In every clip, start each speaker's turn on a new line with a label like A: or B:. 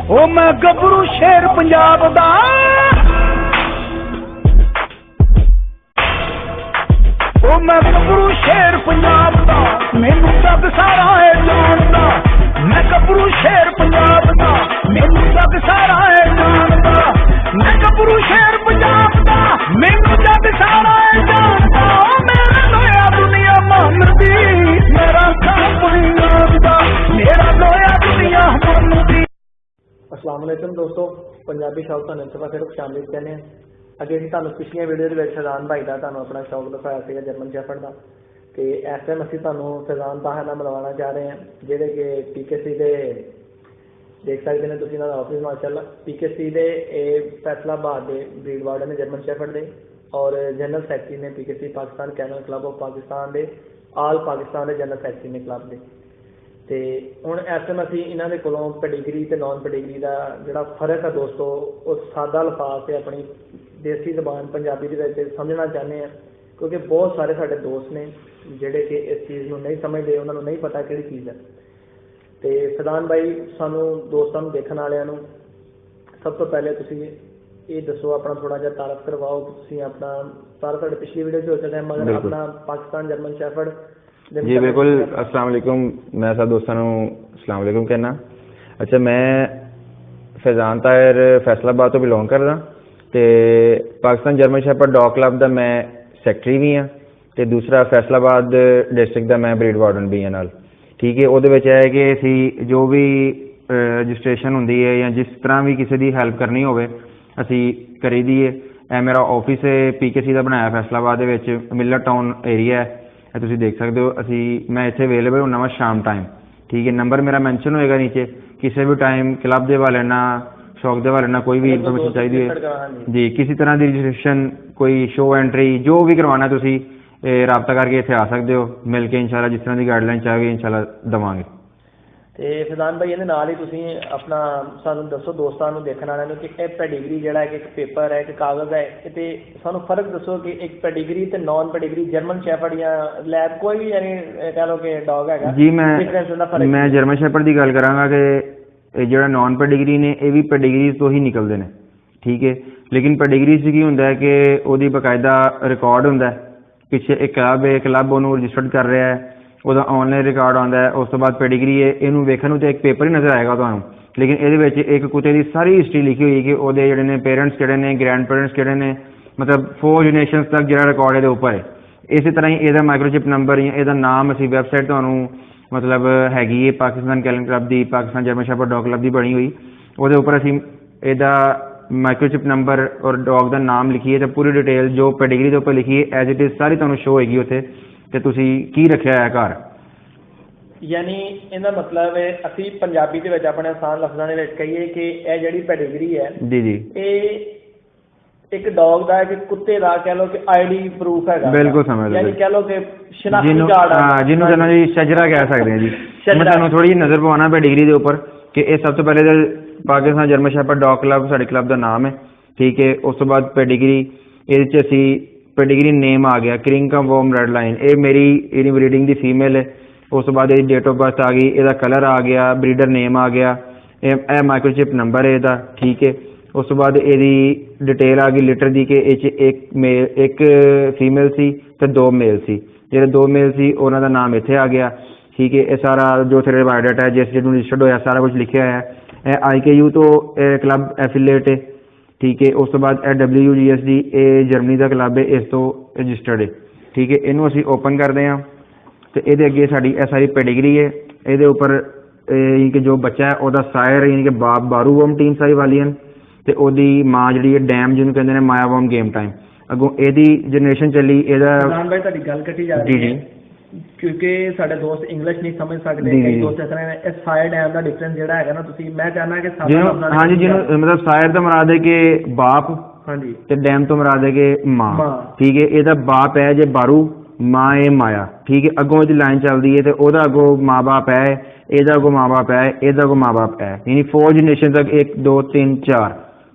A: ओ मैं गबरू शेर पंजाब दा, ओ मैं गबरू शेर पंजाब दा, मैनू जग सारा है जानदा। मैं गबरू शेर पंजाब दा, मैनू जग सारा है जानदा। मैं गबरू शेर पंजाब दा, मैनू जग सारा है जानदा। मेरा लोया दुनिया मनदी, मेरा खां पंजाब दा, मेरा लोया दुनिया मनदी।
B: अस्सलाम वालेकुम दोस्तों, पंजाबी शौक तो एक बार फिर शामिल कहने अगे अभी तुहानू पिछलियां वीडियो के फैजान भाई का तुहानू अपना शौक दिखाया था जर्मन शेफर्ड का। तो इस टाइम असीं तुहानू फैजान ताहिर नाल मिलवाना चाह रहे हैं, जिहड़े कि PKC दे देख सकते हैं तुसीं इन्हां दा ऑफिस माशाअल्लाह। PKC दे फैसलाबाद दे ब्रीड वार्डन ने जर्मन शेफर्ड दे और जनरल सैकटरी ने PKC Pakistan kennel club of Pakistan दे, आल पाकिस्तान दे जनरल सैकटरी ने क्लब दे। तो हुण इस टाइम असीं इन्हां दे कोलों पेडिग्री ते नॉन पेडिग्री का जिहड़ा फर्क है दोस्तों, उस सादा अल्फाज से अपनी देसी जबान पंजाबी दे समझना चाहते हैं, क्योंकि बहुत सारे साडे दोस्त ने जिहड़े कि इस चीज़ नूं नहीं समझते, उन्होंने नहीं पता किहड़ी चीज़ है। तो फैजान भाई सानू दोस्तों नूं देखण वालियां नूं सब तो पहले तुसीं ये दसो, अपना थोड़ा जिहा तारफ करवाओ। तुसीं अपना सारा साडे पिछली वीडियो च हो चुका है, मगर अपना पाकिस्तान जर्मन शेफर्ड
C: जी बिल्कुल। अस्सलाम वालेकुम, मैं सब दोस्तों अस्सलाम वालेकुम कहना। अच्छा, मैं फैजान ताहिर फैसलाबाद तो बिलोंग करदा ते Pakistan German shepherd dog club दा मैं सैकटरी भी हाँ, तो दूसरा फैसलाबाद डिस्ट्रिक्ट दा मैं ब्रीड वार्डन भी हाँ नाल। ठीक है, उहदे विच है कि असीं जो भी रजिस्ट्रेशन हुंदी है या जिस तरह भी किसी की हैल्प करनी होवे असीं करी दी है। यह मेरा ऑफिस है PKC का बनाया फैसलाबाद दे विच, मिलर टाउन एरिया है, तुसीं देख सकते हो। मैं इत्थे अवेलेबल होना वा शाम टाइम। ठीक है, नंबर मेरा मैंशन होएगा नीचे, किसी भी टाइम क्लब के हवाले ना शौक के हवाले ना कोई भी इन्फॉर्मेशन चाहिए है जी, किसी तरह की रजिस्ट्रेशन कोई शो एंट्री जो भी करवाना तुसीं राबता करके इत्थे आ सकते हो, मिल के इंशाल्लाह जिस तरह की गाइडलाइन चाहोगे इंशाल्लाह देवांगे।
B: तो फैजान भाई, ये नाल ही तुसीं अपना सानू दसो दोस्तों नूं देखण वालियां नूं कि एक पेडिग्री जिहड़ा है, एक पेपर है, एक कागज़ है, ते सानू फर्क दसो कि एक पेडिग्री ते नॉन पेडिग्री जर्मन शेफर्ड या लैब कोई भी यानी कह लो कि डॉग है
C: जी। मैं जर्मन शेफर्ड की गल करांगा कि जिहड़ा नॉन पेडिग्री ने ये भी पेडिग्री तो ही निकलते हैं। ठीक है, लेकिन पेडिग्री से की होंदा है कि उसदी बकायदा रिकॉर्ड होंदा है, पिछे एक क्लब है, क्लब उन्होंने रजिस्टर्ड कर रहा है, ਉਹਦਾ ऑनलाइन रिकॉर्ड आता है। उस तो बाद पेडिग्री है, इनू वेखण नूं तो एक पेपर ही नज़र आएगा तुहानूं, लेकिन ये एक कुत्ते की सारी हिस्ट्री लिखी हुई कि वो जिहड़े ने पेरेंट्स किहड़े ने, ग्रैंड पेरेंट्स किहड़े ने, मतलब 4 जनरेशनस तक जिहड़ा रिकॉर्ड ये उपर है। इस तरह ही यदा माइक्रोचिप नंबर या यदा नाम असीं वैबसाइट तुहानूं मतलब हैगी है पाकिस्तान कैनल क्लब की, Pakistan German shepherd dog club की बनी हुई, वो उपर असीं यदा माइक्रोचिप नंबर और डॉग का नाम लिखिए तो पूरी डिटेल जो पेडिग्री के उपर लिखी है एज इट इज़ सारी तुहानूं शो होएगी उत्थे, ते तुसीं की रखिया है घर।
B: यानी इहदा मतलब है असीं पंजाबी दे विच अपने आसान लफ्ज़ां दे विच कहिए कि यह जिहड़ी पेडिग्री है
C: जी जी,
B: ये एक डॉग दा कि कुत्ते दा कह लो कि ID प्रूफ है।
C: बिल्कुल समझ लो,
B: यानी कह लो कि शनाख्ती कार्ड है।
C: हां, जिन्हों कहना जी शजरा कह सकते हैं जी। मैं तुहानूं थोड़ी नज़र पवाना पेडिग्री के उपर कि ये सब तो पहले तो Pakistan German shepherd dog club साडे क्लब का नाम है। ठीक है, उस तो बाद पेडिग्री ये असीं पेडिग्री नेम आ गया क्रिंकम वॉर्म रेड लाइन, ये मेरी ब्रीडिंग की फीमेल है। उस तो बाद डेट ऑफ बर्थ आ गई, यदा कलर आ गया, ब्रीडर नेम आ गया, यह माइक्रोचिप नंबर है यदा। ठीक है, उस तो बाद यदी डिटेल आ गई लीटर की कि एक फीमेल सी तो 2 मेल सी, जो 2 मेल सी उन्हों का नाम इत्थे आ गया। ठीक है, यह सारा जो थे बायोडाटा है जिस जिन्होंने रजिस्टर्ड होया सारा कुछ लिखा है। IKU तो क्लब एफिलेट है। ठीक है, उस तो बाद WGSD जर्मनी का क्लब है, इस तो रजिस्टर्ड है। ठीक है, इनू असीं ओपन करते हैं तो ये अगे साड़ी सारी पेडिग्री है, ये उपर कि जो बच्चा है वह सायर यानी कि बाप बारू वॉर्म टीम सारी वालियन, तो वही माँ जी है डैम जिन्होंने कहते हैं माया वॉर्म गेम टाइम। अगों यदी जनरेशन चली
B: भाई तुहाडी गल कटी जा रही है क्योंकि साडे दोस्त इंग्लिश नहीं समझ सकते, कई दोस्त इस तरह इस सायर डैम का डिफरेंस जिहड़ा है ना, तुसीं मैं चाहना कि
C: हाँ जी, जिन्होंने मतलब सायर तो मुराद है कि बाप,
B: हाँ जी,
C: ते डैम तो मुराद है कि माँ। ठीक है, यदा बाप है जे बारू, माँ है माया। ठीक है, अगों जी लाइन चलती है तो वह अगों माँ बाप है, यदा अगों माँ बाप है, यदा अगों माँ बाप है, यानी 4 जनरेशन तक 1 2 3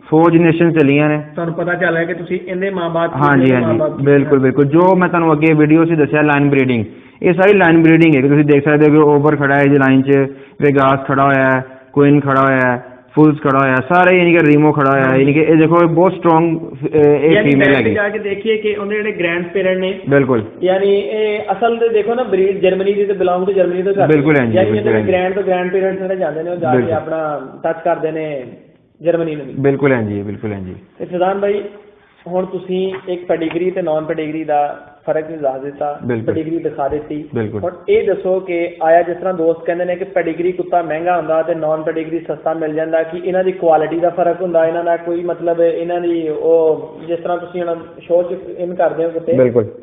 C: 4 जनरेशन चलियां ने।
B: तुहानूं पता चल रहा है कि तुसीं इहदे माँ बाप।
C: हाँ जी, हाँ जी, बिल्कुल बिल्कुल। जो मैं तुहानूं अगे वीडियो से दस्सिया लाइन ब्रीडिंग, ये सारी लाइन ब्रीडिंग है कि तुसीं देख सकते हो कि ओवर खड़ा है जी लाइन च, वेगास खड़ा होया है, क्वीन खड़ा होया है, ਫੁੱਲਸ ਖੜਾ ਹੋਇਆ ਸਾਰੇ, ਯਾਨੀ ਕਿ ਰੀਮੋ ਖੜਾ ਹੋਇਆ, ਯਾਨੀ ਕਿ ਇਹ ਦੇਖੋ ਇਹ ਬਹੁਤ ਸਟਰੋਂਗ ਇਹ ਫੀਮੇਲ ਹੈਗੀ।
B: ਜਾ ਕੇ ਦੇਖੀਏ ਕਿ ਉਹਦੇ ਜਿਹੜੇ ਗ੍ਰੈਂਡ ਪੇਰੈਂਟ ਨੇ
C: ਬਿਲਕੁਲ,
B: ਯਾਨੀ ਇਹ ਅਸਲ ਤੇ ਦੇਖੋ ਨਾ ਬਰੀਡ ਜਰਮਨੀ ਦੀ ਤੇ ਬਿਲੋਂਗ ਟੂ ਜਰਮਨੀ ਤੋਂ ਕਰਦੇ,
C: ਬਿਲਕੁਲ ਹਾਂਜੀ,
B: ਯਾਨੀ ਇਹਦੇ ਗ੍ਰੈਂਡ ਤੋਂ ਗ੍ਰੈਂਡ ਪੇਰੈਂਟਸ ਜਿਹੜੇ ਜਾਂਦੇ ਨੇ ਉਹ ਜਾ ਕੇ ਆਪਣਾ ਟੱਚ ਕਰਦੇ ਨੇ ਜਰਮਨੀ ਨੂੰ ਵੀ।
C: ਬਿਲਕੁਲ ਹਾਂਜੀ, ਬਿਲਕੁਲ ਹਾਂਜੀ।
B: ਤੇ ਫੈਜ਼ਾਨ ਭਾਈ ਹੁਣ ਤੁਸੀਂ ਇੱਕ ਪੈਡੀਗਰੀ ਤੇ ਨਾਨ ਪੈਡੀਗਰੀ ਦਾ ਫਰਕ ਵੀ ਦੱਸ ਦਿੱਤਾ, ਪੈਡੀਗਰੀ ਦਿਖਾ ਦਿੱਤੀ। ਹੁਣ ਇਹ ਦੱਸੋ ਕਿ ਆਇਆ ਜਿਸ ਤਰ੍ਹਾਂ ਦੋਸਤ ਕਹਿੰਦੇ ਨੇ ਕਿ ਪੈਡੀਗਰੀ ਕੁੱਤਾ ਮਹਿੰਗਾ ਹੁੰਦਾ ਤੇ ਨਾਨ ਪੈਡੀਗਰੀ ਸਸਤਾ ਮਿਲ ਜਾਂਦਾ, ਕਿ ਇਹਨਾਂ ਦੀ ਕੁਆਲਿਟੀ ਦਾ ਫਰਕ ਹੁੰਦਾ, ਇਹਨਾਂ ਦਾ ਕੋਈ ਮਤਲਬ ਇਹਨਾਂ ਦੀ ਉਹ ਜਿਸ ਤਰ੍ਹਾਂ ਤੁਸੀਂ ਹੁਣ ਸ਼ੋਅ 'ਚ ਇਨ ਕਰਦੇ ਹੋ ਕੁੱਤੇ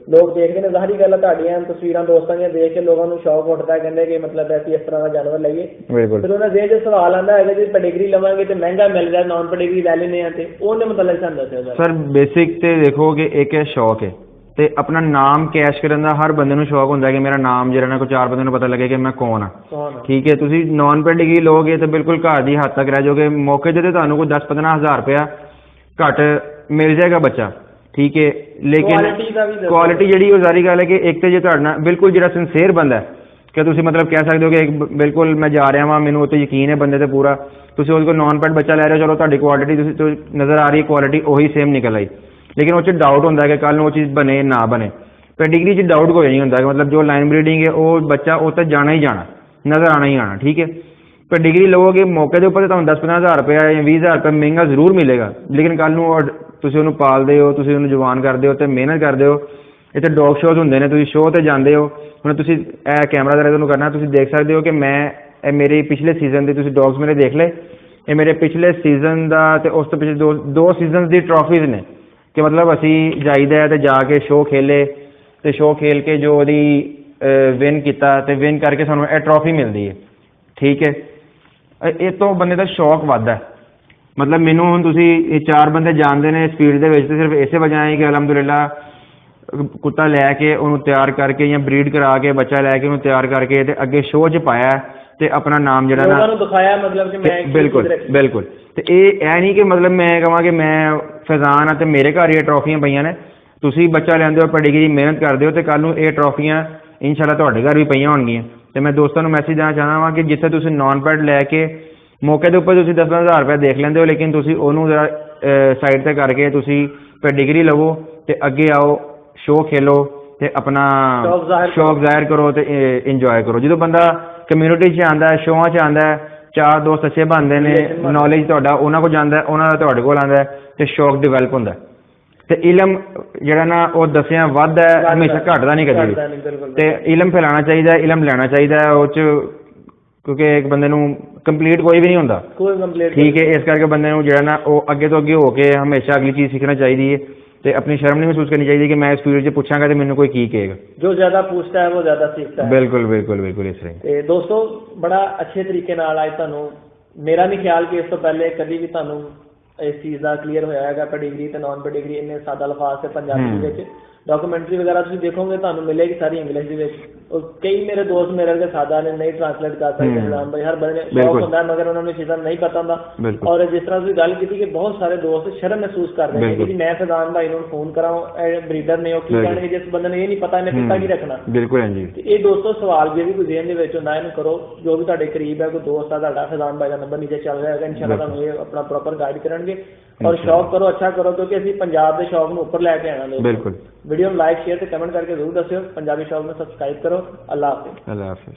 B: ਲੋਕ ਦੇਖਦੇ ਨੇ, ਜ਼ਾਹਰੀ ਗੱਲ ਹੈ ਤੁਹਾਡੀਆਂ ਤਸਵੀਰਾਂ ਦੋਸਤਾਂ ਦੀਆਂ ਦੇਖ ਕੇ ਲੋਕਾਂ ਨੂੰ ਸ਼ੌਕ ਉੱਠਦਾ, ਕਹਿੰਦੇ ਕਿ ਮਤਲਬ ਅਸੀਂ ਇਸ ਤਰ੍ਹਾਂ ਦਾ ਜਾਨਵਰ ਲਈਏ। ਫਿਰ ਉਹਨਾਂ ਦੇ ਜੇ ਸਵਾਲ ਆਉਂਦਾ ਹੈਗਾ ਜੇ ਪੈਡੀਗਰੀ ਲਵਾਂਗੇ ਤੇ ਮਹਿੰਗਾ ਮਿਲ ਰਿਹਾ, ਨਾਨ ਪੈਡੀਗਰੀ ਲੈ ਲੈਂਦੇ ਆ, ਤੇ ਉਹਨੇ ਮਤਲਬ ਸਾਨੂੰ ਦੱਸਿਆ
C: ਸਰ ਬੇਸਿਕ ਤੇ ਦੇਖੋ ਕਿ ਇੱਕ ਹੈ ਸ਼ੌਕ ਹੈ ਤੇ ਆਪਣਾ ਨਾਮ ਕੈਸ਼ ਕਰਨ ਦਾ ਹਰ ਬੰਦੇ ਨੂੰ ਸ਼ੌਕ ਹੁੰਦਾ ਕਿ ਮੇਰਾ ਨਾਮ ਜਿਹੜਾ ਨਾ ਕੋਈ ਚਾਰ ਬੰਦੇ ਨੂੰ ਪਤਾ ਲੱਗੇ ਕਿ ਮੈਂ ਕੌਣ ਆ। ਠੀਕ ਹੈ, ਤੁਸੀਂ ਨਾਨ ਪੈਡੀਗਰੀ ਲਓਗੇ ਤੇ ਬਿਲਕੁਲ ਘਰ ਦੀ ਹੱਦ ਤੱਕ ਰਹਿ ਜਾਓਗੇ, ਮੌਕੇ ਤੇ ਤੁਹਾਨੂੰ ਕੋਈ 10-15 ਹਜ਼ਾਰ ਰੁਪਇਆ ਘੱਟ ਮਿਲ ਜਾਏਗਾ ਬੱਚਾ। ਠੀਕ ਹੈ, ਲੇਕਿਨ ਕੁਆਲਿਟੀ ਜਿਹੜੀ ਉਹ ਸਾਰੀ ਗੱਲ ਹੈ ਕਿ ਇੱਕ ਤੇ ਜੇ ਤੁਹਾਡਾ ਬਿਲਕੁਲ ਜਿਹੜਾ ਸਿੰਸੀਅਰ ਬੰਦਾ ਹੈ ਕਿ ਤੁਸੀਂ ਮਤਲਬ ਕਹਿ ਸਕਦੇ ਹੋ ਕਿ ਬਿਲਕੁਲ ਮੈਂ ਜਾ ਰਿਹਾ ਵਾਂ, ਮੈਨੂੰ ਉਹ 'ਤੇ ਯਕੀਨ ਹੈ ਬੰਦੇ 'ਤੇ ਪੂਰਾ, ਤੁਸੀਂ ਉਹਦੇ ਕੋਲ ਨਾਨ ਪੈਡ ਬੱਚਾ ਲੈ ਰਹੇ ਹੋ, ਚਲੋ ਤੁਹਾਡੀ ਕੁਆਲਿਟੀ ਤੁਸੀਂ ਨਜ਼ਰ ਆ ਰਹੀ ਕੁਆਲਿਟੀ ਉਹੀ ਸੇਮ ਨਿਕਲ ਆਈ, ਲੇਕਿਨ ਉਹ 'ਚ ਡਾਊਟ ਹੁੰਦਾ ਕਿ ਕੱਲ੍ਹ ਨੂੰ ਉਹ ਚੀਜ਼ ਬਣੇ ਨਾ ਬਣੇ। ਪੈਡੀਗਰੀ 'ਚ ਡਾਊਟ ਕੋਈ ਨਹੀਂ ਹੁੰਦਾ ਕਿ ਮਤਲਬ ਜੋ ਲਾਈਨ ਬਰੀਡਿੰਗ ਹੈ ਉਹ ਬੱਚਾ ਉਹ ਤਾਂ ਜਾਣਾ ਹੀ ਜਾਣਾ, ਨਜ਼ਰ ਆਣਾ ਹੀ ਆਣਾ। ਠੀਕ ਹੈ, ਪੈਡੀਗਰੀ ਲਵੋਗੇ ਮੌਕੇ ਦੇ ਉੱਪਰ ਤੁਹਾਨੂੰ 10-15 ਹਜ਼ਾਰ ਰੁਪਇਆ ਜਾਂ 20 ਹਜ਼ਾਰ ਰੁਪਇਆ ਮਹਿੰਗਾ ਜ਼ਰੂਰ ਮਿਲੇਗਾ, ਲੇਕਿਨ ਕੱਲ੍ਹ ਨੂੰ ਤੁਸੀਂ ਉਹਨੂੰ ਪਾਲਦੇ ਹੋ, ਤੁਸੀਂ ਉਹਨੂੰ ਜਵਾਨ ਕਰਦੇ ਹੋ ਅਤੇ ਮਿਹਨਤ ਕਰਦੇ ਹੋ। ਇੱਥੇ ਡੌਗ ਸ਼ੋਅ ਹੁੰਦੇ ਨੇ, ਤੁਸੀਂ ਸ਼ੋਅ 'ਤੇ ਜਾਂਦੇ ਹੋ, ਹੁਣ ਤੁਸੀਂ ਇਹ ਕੈਮਰਾ ਦੇ ਤੁਹਾਨੂੰ ਕਰਨਾ, ਤੁਸੀਂ ਦੇਖ ਸਕਦੇ ਹੋ ਕਿ ਮੈਂ ਇਹ ਮੇਰੇ ਪਿਛਲੇ ਸੀਜ਼ਨ ਦੇ ਤੁਸੀਂ ਡੌਗਸ ਮੇਰੇ ਦੇਖ ਲਏ, ਇਹ ਮੇਰੇ ਪਿਛਲੇ ਸੀਜ਼ਨ ਦਾ ਅਤੇ ਉਸ ਤੋਂ ਪਿਛਲੇ ਦੋ ਸੀਜ਼ਨਸ ਦੀ ਟਰੋਫੀਜ਼ ਨੇ ਕਿ ਮਤਲਬ ਅਸੀਂ ਜਾਈਦਾ ਅਤੇ ਜਾ ਕੇ ਸ਼ੋਅ ਖੇਲੇ ਅਤੇ ਸ਼ੋਅ ਖੇਲ ਕੇ ਜੋ ਉਹਦੀ ਵਿਨ ਕੀਤਾ ਅਤੇ ਵਿਨ ਕਰਕੇ ਸਾਨੂੰ ਇਹ ਟਰੋਫੀ ਮਿਲਦੀ ਹੈ। ਠੀਕ ਹੈ, ਇਹ ਤੋਂ ਬੰਦੇ ਦਾ ਸ਼ੌਕ ਵੱਧਦਾ। ਮਤਲਬ ਮੈਨੂੰ ਹੁਣ ਤੁਸੀਂ ਇਹ 4 ਬੰਦੇ ਜਾਣਦੇ ਨੇ ਸਪੀਡ ਦੇ ਵਿੱਚ, ਤੇ ਸਿਰਫ ਇਸੇ ਵਜ੍ਹਾ ਹੈ ਕਿ ਅਲਹਮਦੁਲਿਲਾ ਕੁੱਤਾ ਲੈ ਕੇ ਉਹਨੂੰ ਤਿਆਰ ਕਰਕੇ ਜਾਂ ਬਰੀਡ ਕਰਾ ਕੇ ਬੱਚਾ ਲੈ ਕੇ ਉਹਨੂੰ ਤਿਆਰ ਕਰਕੇ ਤੇ ਅੱਗੇ ਸ਼ੋਅ 'ਚ ਪਾਇਆ ਤੇ ਆਪਣਾ ਨਾਮ ਜਿਹੜਾ ਨਾ
B: ਦਿਖਾਇਆ, ਮਤਲਬ ਕਿ ਮੈਂ
C: ਬਿਲਕੁਲ ਤੇ ਇਹ ਨਹੀਂ ਕਿ ਮਤਲਬ ਮੈਂ ਕਹਾਂ ਕਿ ਮੈਂ ਫੈਜ਼ਾਨ ਆ ਤੇ ਮੇਰੇ ਘਰ ਇਹ ਟਰੋਫੀਆਂ ਪਈਆਂ ਨੇ। ਤੁਸੀਂ ਬੱਚਾ ਲੈਂਦੇ ਹੋ, ਪੈਡੀਗਰੀ ਮਿਹਨਤ ਕਰਦੇ ਹੋ ਤੇ ਕੱਲ੍ਹ ਨੂੰ ਇਹ ਟਰੋਫੀਆਂ ਇਨਸ਼ਾਅੱਲਾ ਤੁਹਾਡੇ ਘਰ ਵੀ ਪਈਆਂ ਹੋਣਗੀਆਂ। ਤੇ ਮੈਂ ਦੋਸਤਾਂ ਨੂੰ ਮੈਸੇਜ ਦੇਣਾ ਚਾਹੁੰਦਾ ਵਾਂ ਕਿ ਜਿੱਥੇ ਤੁਸੀਂ ਨਾਨ ਪੈਡ ਲੈ ਕੇ ਮੌਕੇ ਦੇ ਉੱਪਰ ਤੁਸੀਂ 10-10 ਹਜ਼ਾਰ ਰੁਪਏ ਦੇਖ ਲੈਂਦੇ ਹੋ, ਲੇਕਿਨ ਤੁਸੀਂ ਉਹਨੂੰ ਜਰਾ ਸਾਈਡ 'ਤੇ ਕਰਕੇ ਤੁਸੀਂ ਪੈਡੀਗਰੀ ਲਵੋ ਤੇ ਅੱਗੇ ਆਓ, ਸ਼ੋਅ ਖੇਲੋ ਤੇ ਆਪਣਾ ਸ਼ੌਕ ਜ਼ਾਹਿਰ ਕਰੋ ਤੇ ਇੰਜੋਏ ਕਰੋ। ਜਦੋਂ ਬੰਦਾ ਕਮਿਊਨਿਟੀ 'ਚ ਆਉਂਦਾ, ਸ਼ੋਆਂ 'ਚ ਆਉਂਦਾ, 4 ਦੋਸਤ ਅੱਛੇ ਬਣਦੇ ਨੇ, ਨੌਲੇਜ ਤੁਹਾਡਾ ਉਹਨਾਂ ਕੋਲ ਜਾਂਦਾ, ਉਹਨਾਂ ਦਾ ਤੁਹਾਡੇ ਕੋਲ ਆਉਂਦਾ ਤੇ ਸ਼ੌਕ ਡਿਵੈਲਪ ਹੁੰਦਾ ਤੇ ਇਲਮ ਜਿਹੜਾ ਨਾ ਉਹ ਦੱਸਿਆ ਵੱਧਦਾ, ਹਮੇਸ਼ਾ ਘਟਦਾ ਨਹੀਂ ਕਦੇ ਵੀ। ਤੇ ਇਲਮ ਫੈਲਾਉਣਾ ਚਾਹੀਦਾ, ਇਲਮ ਲੈਣਾ ਚਾਹੀਦਾ ਉਹ 'ਚ, ਕਿਉਂਕਿ ਇੱਕ ਬੰਦੇ ਨੂੰ ਕੰਪਲੀਟ ਕੋਈ ਵੀ ਨਹੀਂ ਹੁੰਦਾ। ਠੀਕ ਹੈ, ਇਸ ਕਰਕੇ ਬੰਦੇ ਨੂੰ ਜਿਹੜਾ ਨਾ ਉਹ ਅੱਗੇ ਤੋਂ ਅੱਗੇ ਹੋ ਕੇ ਹਮੇਸ਼ਾ ਅਗਲੀ ਚੀਜ਼ ਸਿੱਖਣਾ ਚਾਹੀਦੀ ਹੈ ਤੇ ਆਪਣੀ ਸ਼ਰਮ ਨਹੀਂ ਮਹਿਸੂਸ ਕਰਨੀ ਚਾਹੀਦੀ ਕਿ ਮੈਂ ਇਸ ਫੀਲਡ 'ਚ ਪੁੱਛਾਂਗਾ ਤੇ ਮੈਨੂੰ ਕੋਈ ਕੀ ਕਹੇਗਾ। ਜੋ ਜ਼ਿਆਦਾ ਪੁੱਛਦਾ ਹੈ ਉਹ ਜ਼ਿਆਦਾ ਸਿੱਖਦਾ ਹੈ। ਬਿਲਕੁਲ ਬਿਲਕੁਲ ਬਿਲਕੁਲ ਇਸ ਤਰ੍ਹਾਂ। ਤੇ ਦੋਸਤੋ ਬੜਾ ਅੱਛੇ ਤਰੀਕੇ ਨਾਲ ਅੱਜ ਤੁਹਾਨੂੰ, ਮੇਰਾ ਨਹੀਂ ਖਿਆਲ ਕਿ ਇਸ ਤੋਂ ਪਹਿਲੇ ਕਦੀ ਵੀ ਤੁਹਾਨੂੰ ਇਸ ਚੀਜ਼ ਦਾ ਕਲੀਅਰ ਹੋਇਆ ਹੈਗਾ ਪੈਡੀਗਰੀ ਤੇ ਨਾਨ ਪੈਡੀਗਰੀ ਇੰਨੇ ਸਾਦਾ ਲਫ਼ਾਜ਼ ਤੇ ਪੰਜਾਬੀ ਵਿੱਚ। ਡਾਕੂਮੈਂਟਰੀ ਵਗੈਰਾ ਤੁਸੀਂ ਦੇਖੋਗੇ ਤੁਹਾਨੂੰ ਮਿਲੇਗੀ ਸਾਰੀ ਇੰਗਲਿਸ਼ ਦੇ ਵਿੱਚ। ਕਈ ਮੇਰੇ ਦੋਸਤ ਮੇਰੇ ਵਰਗੇ ਸਾਦਾ ਨੇ ਨਹੀਂ ਟ੍ਰਾਂਸਲੇਟ ਕਰ ਸਕਦੇ ਨਾਮ ਭਾਈ, ਹਰ ਬੰਦੇ ਨੇ ਸ਼ੌਕ ਹੁੰਦਾ ਮਗਰ ਉਹਨਾਂ ਨੂੰ ਚੀਜ਼ਾਂ ਨਹੀਂ ਪਤਾ ਹੁੰਦਾ। ਔਰ ਜਿਸ ਤਰ੍ਹਾਂ ਤੁਸੀਂ ਗੱਲ ਕੀਤੀ ਕਿ ਬਹੁਤ ਸਾਰੇ ਦੋਸਤ ਸ਼ਰਮ ਮਹਿਸੂਸ ਕਰਦੇ ਨੇ ਕਿ ਮੈਂ ਫੈਜ਼ਾਨ ਭਾਈ ਨੂੰ ਫੋਨ ਕਰਾਂ, ਬਰੀਡਰ ਨੇ ਉਹ ਕੀ ਕਹਿਣਗੇ ਜਿਸ ਬੰਦੇ ਨੂੰ ਇਹ ਨਹੀਂ ਪਤਾ ਇਹਨੇ ਕਿੱਤਾ ਕੀ ਰੱਖਣਾ। ਬਿਲਕੁਲ ਹਾਂਜੀ। ਇਹ ਦੋਸਤੋ ਸਵਾਲ ਜੇ ਵੀ ਕੋਈ ਦੇਣ ਦੇ ਵਿੱਚ ਹੁੰਦਾ ਇਹਨੂੰ ਕਰੋ, ਜੋ ਵੀ ਤੁਹਾਡੇ ਕਰੀਬ ਹੈ ਕੋਈ ਦੋਸਤ ਆ ਤੁਹਾਡਾ, ਫੈਜ਼ਾਨ ਭਾਈ ਦਾ ਨੰਬਰ ਨੀਚੇ ਚੱਲ ਰਿਹਾ ਹੈਗਾ, ਇਨਸ਼ਾਅੱਲਾ ਤੁਹਾਨੂੰ ਇਹ ਆਪਣਾ ਪ੍ਰੋਪਰ ਗਾਈਡ ਕਰਨਗੇ। ਔਰ ਸ਼ੌਕ ਕਰੋ, ਅੱਛਾ ਕਰੋ, ਕਿਉਂਕਿ ਅਸੀਂ ਪੰਜਾਬ ਦੇ ਸ਼ੌਕ ਨੂੰ ਉੱਪਰ ਲੈ ਕੇ ਆਣਾ। ਬਿਲਕੁਲ। ਵੀਡੀਓ ਨੂੰ ਲਾਈਕ, ਸ਼ੇਅਰ ਤੇ ਕਮੈਂਟ ਕਰਕੇ ਜ਼ਰੂਰ ਦੱਸਿਓ। ਪੰਜਾਬੀ ਸ਼ੌਕ ਨੂੰ ਸਬਸਕ੍ਰਾਈਬ ਕਰੋ। ਅੱਲਾਹ ਹਾਫਿਜ਼।